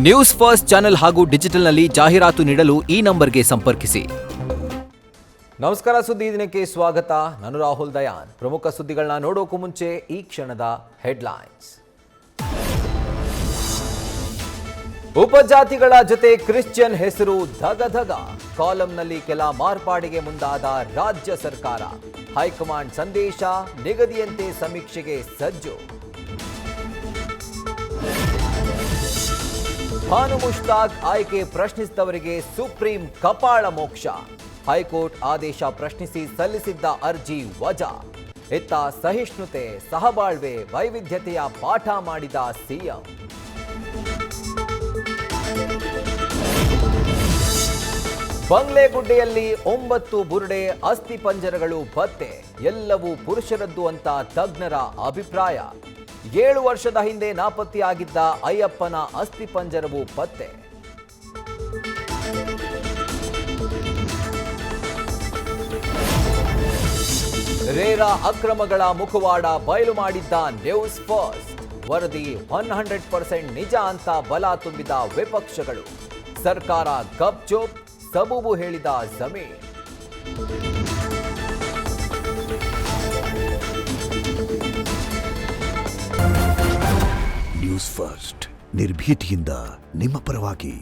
News first channel ಹಾಗೂ ಡಿಜಿಟಲ್ನಲ್ಲಿ ಜಾಹೀರಾತು ನೀಡಲು ಈ ನಂಬರ್ಗೆ ಸಂಪರ್ಕಿಸಿ. ನಮಸ್ಕಾರ, ಸುದ್ದಿ ದಿನಕ್ಕೆ ಸ್ವಾಗತ. ನಾನು ರಾಹುಲ್ ದಯಾನ್. ಪ್ರಮುಖ ಸುದ್ದಿಗಳನ್ನ ನೋಡೋಕು ಮುಂಚೆ ಈ ಕ್ಷಣದ ಹೆಡ್ಲೈನ್ಸ್. ಉಪಜಾತಿಗಳ ಜೊತೆ ಕ್ರಿಶ್ಚಿಯನ್ ಹೆಸರು ಧಗಧಗ. ಕಾಲಂನಲ್ಲಿ ಕೆಲ ಮಾರ್ಪಾಡಿಗೆ ಮುಂದಾದ ರಾಜ್ಯ ಸರ್ಕಾರ. ಹೈಕಮಾಂಡ್ ಸಂದೇಶ, ನಿಗದಿಯಂತೆ ಸಮೀಕ್ಷೆಗೆ ಸಜ್ಜು. ಭಾನು ಮುಷ್ತಾಕ್ ಆಯ್ಕೆ ಪ್ರಶ್ನಿಸಿದವರಿಗೆ ಸುಪ್ರೀಂ ಕಪಾಳ ಮೋಕ್ಷ. ಹೈಕೋರ್ಟ್ ಆದೇಶ ಪ್ರಶ್ನಿಸಿ ಸಲ್ಲಿಸಿದ್ದ ಅರ್ಜಿ ವಜಾ. ಇತ್ತ ಸಹಿಷ್ಣುತೆ, ಸಹಬಾಳ್ವೆ, ವೈವಿಧ್ಯತೆಯ ಪಾಠ ಮಾಡಿದ ಸಿಎಂ. ಬಂಗ್ಲೆಗುಡ್ಡೆಯಲ್ಲಿ 9 ಬುರುಡೆ ಅಸ್ಥಿಪಂಜರಗಳು ಪತ್ತೆ. ಎಲ್ಲವೂ ಪುರುಷರದ್ದು ಅಂತ ತಜ್ಞರ ಅಭಿಪ್ರಾಯ. 7 ವರ್ಷದ ಹಿಂದೆ ನಾಪತ್ತೆಯಾಗಿದ್ದ ಅಯ್ಯಪ್ಪನ ಅಸ್ಥಿಪಂಜರವು ಪತ್ತೆ. ರೇರಾ ಅಕ್ರಮಗಳ ಮುಖವಾಡ ಬಯಲು ಮಾಡಿದ್ದ ನ್ಯೂಸ್ ಫಸ್ಟ್. ವರದಿ 100% ನಿಜ ಅಂತ ಬಲ ತುಂಬಿದ ವಿಪಕ್ಷಗಳು. ಸರ್ಕಾರ ಗಪ್ಚುಪ್, ಸಬೂಬು ಹೇಳಿದ ಜಮೀರ್. ನ್ಯೂಸ್ ಫಸ್ಟ್, ನಿರ್ಭೀತಿಯಿಂದ ನಿಮ್ಮ ಪರವಾಗಿ.